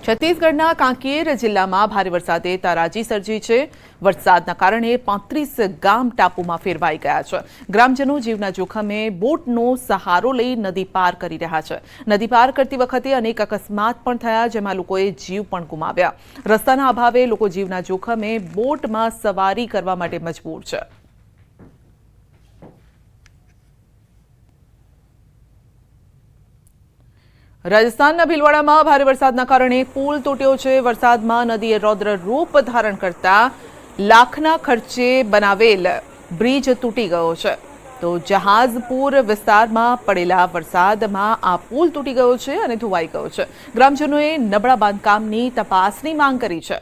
છત્તીસગઢના કાંકેર જિલ્લામાં ભારે વરસાદે તારાજી સર્જી છે। વરસાદના કારણે 35 ગામ ટાપુમાં ફેરવાઈ ગયા છે। ગ્રામજનો જીવના જોખમે બોટનો સહારો લઈ નદી પાર કરી રહ્યા છે। નદી પાર કરતી વખતે અનેક અકસ્માત પણ થયા, જેમાં લોકોએ જીવ પણ ગુમાવ્યા। રસ્તાના અભાવે લોકો જીવના જોખમે બોટમાં સવારી કરવા માટે મજબૂર છે। રાજસ્થાનના ભીલવાડામાં ભારે વરસાદના કારણે પુલ તૂટ્યો છે। વરસાદમાં નદીએ રૌદ્ર રૂપ ધારણ કરતા લાખના ખર્ચે બનાવેલ બ્રિજ તૂટી ગયો છે। તો જહાજપુર વિસ્તારમાં પડેલા વરસાદમાં આ પુલ તૂટી ગયો છે અને ધોવાઈ ગયો છે। ગ્રામજનોએ નબળા બાંધકામની તપાસની માંગ કરી છે।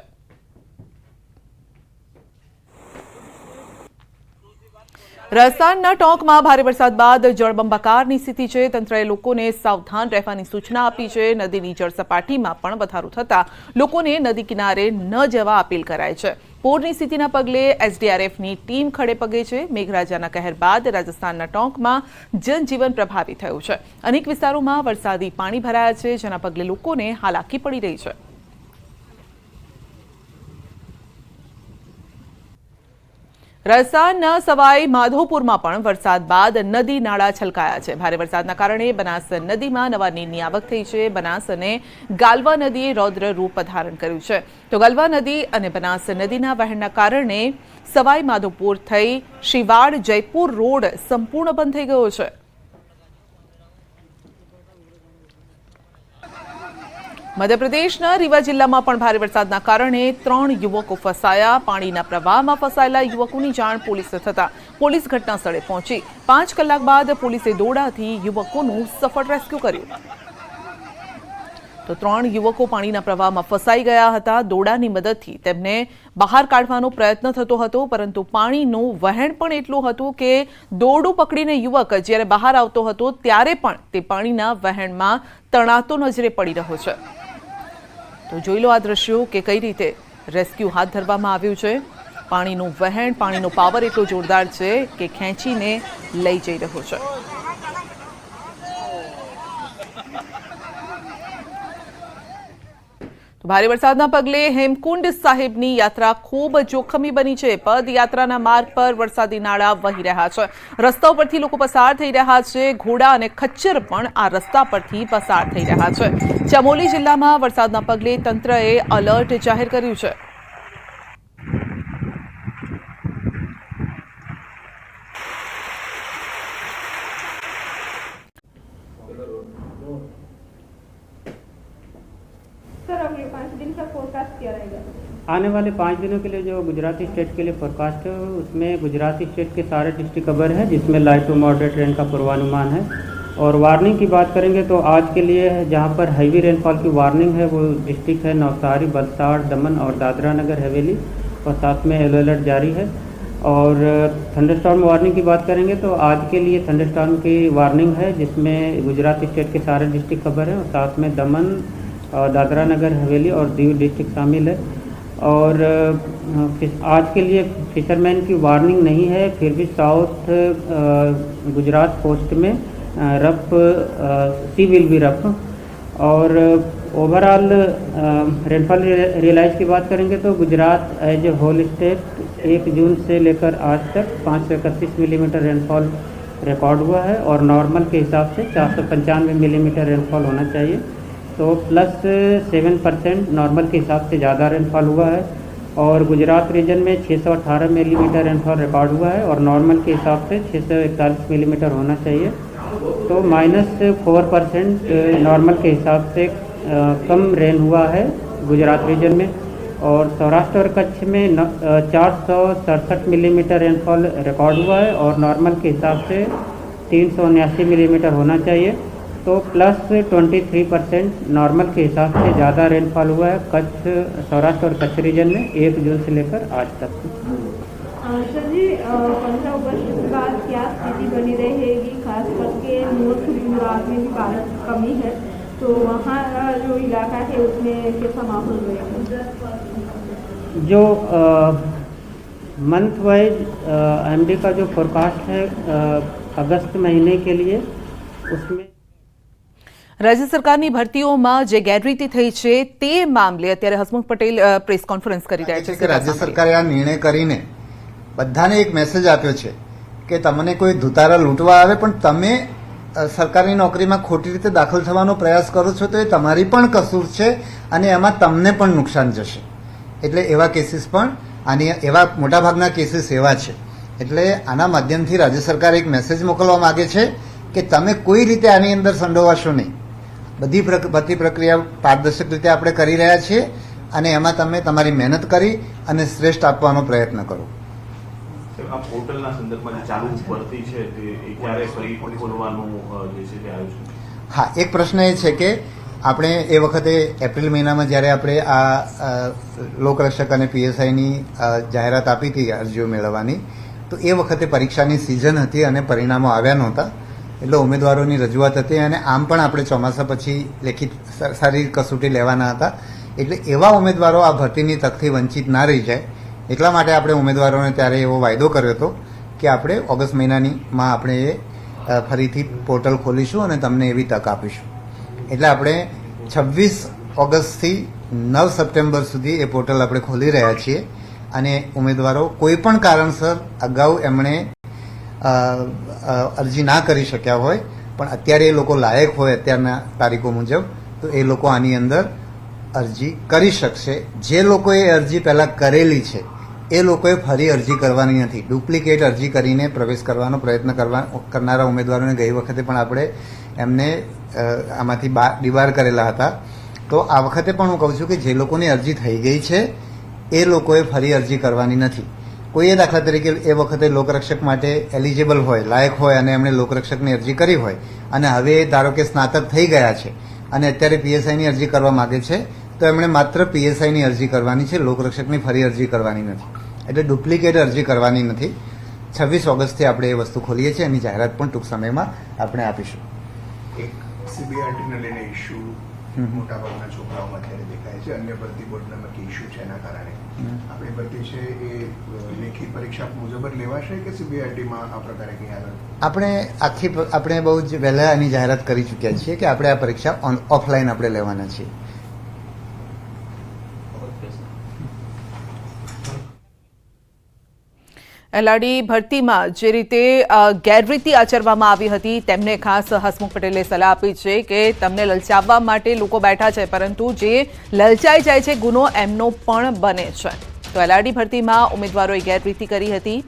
રાજસ્થાનના ટોંકમાં ભારે વરસાદ બાદ જળબંબાકારની સ્થિતિ છે। તંત્રએ લોકોને સાવધાન રહેવાની સૂચના આપી છે। નદીની જળસપાટીમાં પણ વધારો થતાં લોકોને નદી કિનારે ન જવા અપીલ કરાઈ છે। પૂરની સ્થિતિના પગલે એસડીઆરએફની ટીમ ખડે પગે છે। મેઘરાજાના કહેર બાદ રાજસ્થાનના ટોંકમાં જનજીવન પ્રભાવિત થયું છે। અનેક વિસ્તારોમાં વરસાદી પાણી ભરાયા છે, જેના પગલે લોકોને હાલાકી પડી રહી છે। રાજસ્થાનના સવાઈ માધોપુરમાં પણ વરસાદ બાદ નદી નાળા છલકાયા છે। ભારે વરસાદના કારણે બનાસ નદીમાં નવા નીરની આવક થઈ છે। બનાસ અને ગાલવા નદીએ રૌદ્ર રૂપ ધારણ કર્યું છે। તો ગાલવા નદી અને બનાસ નદીના વહેણના કારણે સવાઈ માધોપુર થઈ શિવાડ જયપુર રોડ સંપૂર્ણ બંધ થઈ ગયો છે। મધ્યપ્રદેશના રીવા જિલ્લામાં પણ ભારે વરસાદના કારણે 3 યુવકો ફસાયા। પાણીના પ્રવાહમાં ફસાયેલા યુવકોની જાણ પોલીસને થતાં પોલીસ ઘટના સ્થળે પહોંચી 5 કલાક બાદ પોલીસે દોરડાથી યુવકોનું સફળ રેસ્ક્યુ કર્યું। તો 3 યુવકો પાણીના પ્રવાહમાં ફસાઈ ગયા હતા। દોરડાની મદદથી તેમને બહાર કાઢવાનો પ્રયત્ન થતો હતો, પરંતુ પાણીનું વહેણ પણ એટલું હતું કે દોરડું પકડીને યુવક જ્યારે બહાર આવતો હતો ત્યારે પણ તે પાણીના વહેણમાં તણાતો નજરે પડી રહ્યો છે। તો જોઈ લો આ દ્રશ્યો કે કઈ રીતે રેસ્ક્યુ હાથ ધરવામાં આવ્યું છે। પાણીનું વહેણ, પાણીનો પાવર એટલો જોરદાર છે કે ખેંચીને લઈ જઈ રહ્યો છે। ભારે વરસાદના પગલે હેમકુંડ સાહિબની યાત્રા ખૂબ જોખમી બની છે। પદયાત્રાના માર્ગ પર વરસાદી નાળા વહી રહ્યા છે। રસ્તાઓ પરથી લોકો પસાર થઈ રહ્યા છે। ઘોડા અને ખચ્ચર પણ આ રસ્તા પરથી પસાર થઈ રહ્યા છે। ચમોલી જિલ્લામાં વરસાદના પગલે તંત્રએ એલર્ટ જાહેર કર્યું છે। आने वाले 5 दिनों के लिए जो गुजराती स्टेट के लिए फोरकास्ट है, उसमें गुजराती स्टेट के सारे डिस्ट्रिक्ट कवर है, जिसमें लाइट टू मॉडरेट रेन का पूर्वानुमान है। और वार्निंग की बात करेंगे तो आज के लिए जहां पर हैवी रेनफॉल की वार्निंग है वो डिस्ट्रिक्ट है नवसारी, वलसाड़, दमन और दादरा नगर हवेली, और साथ में येलो अलर्ट जारी है। और थंडरस्टॉर्म वार्निंग की बात करेंगे तो आज के लिए थंडरस्टॉर्म की वार्निंग है, जिसमें गुजराती स्टेट के सारे डिस्ट्रिक्ट कवर हैं, और साथ में दमन और दादरा नगर हवेली और दीव डिस्ट्रिक्ट शामिल है। और आज के लिए फिशरमैन की वार्निंग नहीं है, फिर भी साउथ गुजरात कोस्ट में rough sea will be rough. और ओवरऑल रेनफॉल रियलाइज की बात करेंगे तो Gujarat as a whole state 1 June से लेकर आज तक 531 मिलीमीटर रेनफॉल रिकॉर्ड हुआ है, और नॉर्मल के हिसाब से 495 मिलीमीटर रेनफॉल होना चाहिए। तो +7% नॉर्मल के हिसाब से ज़्यादा रेनफॉल हुआ है। और गुजरात रीजन में 618 मिलीमीटर रेनफॉल रिकॉर्ड हुआ है, और नॉर्मल के हिसाब से 641 मिलीमीटर होना चाहिए। तो -4% नॉर्मल के हिसाब से कम रेन हुआ है गुजरात रीजन में। और सौराष्ट्र और कच्छ में 467 मिलीमीटर रेनफॉल रिकॉर्ड हुआ है, और नॉर्मल के हिसाब से 379 मिलीमीटर होना चाहिए। तो +23% नॉर्मल के हिसाब से ज़्यादा रेनफॉल हुआ है कच्छ, सौराष्ट्र और कच्छ रीजन में 1 जून से लेकर आज तक। सर जी, 15 अगस्त के बाद क्या स्थिति बनी रहेगी, खास करके नॉर्थ गुजरात में भी बारिश की कमी है, तो वहाँ जो इलाका है उसमें कैसा माहौल रहेगा? जो मंथ वाइज एमडी का जो फोरकास्ट है अगस्त महीने के लिए, उसमें રાજ્ય સરકારની ભરતીઓમાં જે ગેરરીતિ થઈ છે તે મામલે અત્યારે હસમુખ પટેલ પ્રેસ કોન્ફરન્સ કરી રહ્યા છે કે રાજ્ય સરકારે આ નિર્ણય કરીને બધાને એક મેસેજ આપ્યો છે કે તમને કોઈ ધુતારા લૂંટવા આવે પણ તમે સરકારી નોકરીમાં ખોટી રીતે દાખલ થવાનો પ્રયાસ કરો છો તો એ તમારી પણ કસૂર છે અને એમાં તમને પણ નુકસાન જશે. એટલે એવા કેસીસ પણ આની એવા મોટાભાગના કેસીસ એવા છે. એટલે આના માધ્યમથી રાજ્ય સરકાર એક મેસેજ મોકલવા માંગે છે કે તમે કોઈ રીતે આની અંદર સંડોવાશો નહીં. બધી પ્રક્રિયા પારદર્શક રીતે આપણે કરી રહ્યા છીએ અને એમાં તમે તમારી મહેનત કરી અને શ્રેષ્ઠ આપવાનો પ્રયત્ન કરો. આ પોર્ટલના સંદર્ભમાં જે ચાલુ ભરતી છે તે ક્યારે ફરી ખોલવાનું જે છે તે આવ્યું છે? હા, એક પ્રશ્ન એ છે કે આપણે એ વખતે એપ્રિલ મહિનામાં જ્યારે આપણે આ લોકરક્ષક અને પીએસઆઈની જાહેરાત આપી હતી અરજીઓ મેળવવાની, તો એ વખતે પરીક્ષાની સિઝન હતી અને પરિણામો આવ્યા નહોતા. એટલે ઉમેદવારોની રજૂઆત હતી અને આમ પણ આપણે ચોમાસા પછી લેખિત શારીરિક કસોટી લેવાના હતા. એટલે એવા ઉમેદવારો આ ભરતીની તકથી વંચિત ના રહી જાય એટલા માટે આપણે ઉમેદવારોને ત્યારે એવો વાયદો કર્યો હતો કે આપણે ઓગસ્ટ મહિનામાં આપણે એ ફરીથી પોર્ટલ ખોલીશું અને તમને એવી તક આપીશું. એટલે આપણે 26 ઓગસ્ટથી 9 સપ્ટેમ્બર સુધી એ પોર્ટલ આપણે ખોલી રહ્યા છીએ અને ઉમેદવારો કોઈ પણ કારણસર અગાઉ એમણે અરજી ના કરી શક્યા હોય પણ અત્યારે એ લોકો લાયક હોય અત્યારના તારીખો મુજબ, તો એ લોકો આની અંદર અરજી કરી શકશે. જે લોકોએ અરજી પહેલાં કરેલી છે એ લોકોએ ફરી અરજી કરવાની નથી. ડુપ્લિકેટ અરજી કરીને પ્રવેશ કરવાનો પ્રયત્ન કરનારા ઉમેદવારોને ગઈ વખતે પણ આપણે એમને આમાંથી ડિબાર કરેલા હતા. તો આ વખતે પણ હું કહું છું કે જે લોકોની અરજી થઈ ગઈ છે એ લોકોએ ફરી અરજી કરવાની નથી. કોઈએ દાખલા તરીકે એ વખતે લોકરક્ષક માટે એલિજિબલ હોય, લાયક હોય અને એમણે લોકરક્ષકની અરજી કરી હોય અને હવે ધારો કે સ્નાતક થઈ ગયા છે અને અત્યારે પીએસઆઈની અરજી કરવા માગે છે, તો એમણે માત્ર પીએસઆઈની અરજી કરવાની છે, લોકરક્ષકની ફરી અરજી કરવાની નથી. એટલે ડુપ્લિકેટ અરજી કરવાની નથી. 26 ઓગસ્ટથી આપણે એ વસ્તુ ખોલીએ છીએ. એની જાહેરાત પણ ટૂંક સમયમાં આપણે આપીશું. એક સીબીઆરટીને લઈને ઇસ્યુ મોટાભાગના છોકરાઓમાં અત્યારે દેખાય છે. અન્ય ભરતી બોર્ડના નક્કી ઇસ્યુ છે એના કારણે આપણી ભરતી છે એ લેખિત પરીક્ષા મુજબ જ લેવાશે કે સીબીઆરટીમાં આ પ્રકારે કંઈ આગળ? આપણે બહુ જ વહેલા એની જાહેરાત કરી ચૂક્યા છીએ કે આપણે આ પરીક્ષા ઓફલાઈન આપણે લેવાના છીએ. એલઆરડી ભરતીમાં જે રીતે ગેરરીતિ આચરવામાં આવી હતી તેમને ખાસ હસમુખ પટેલે સલાહ આપી છે કે તમને લલચાવવા માટે લોકો બેઠા છે, પરંતુ જે લલચાઈ જાય છે ગુનો એમનો પણ બને છે. તો એલઆરડી ભરતીમાં ઉમેદવારોએ ગેરરીતિ કરી હતી.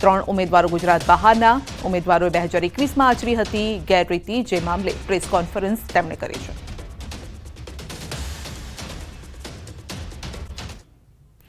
3 ઉમેદવારો ગુજરાત બહારના ઉમેદવારોએ 2021માં આચરી હતી ગેરરીતિ, જે મામલે પ્રેસ કોન્ફરન્સ તેમણે કરી છે.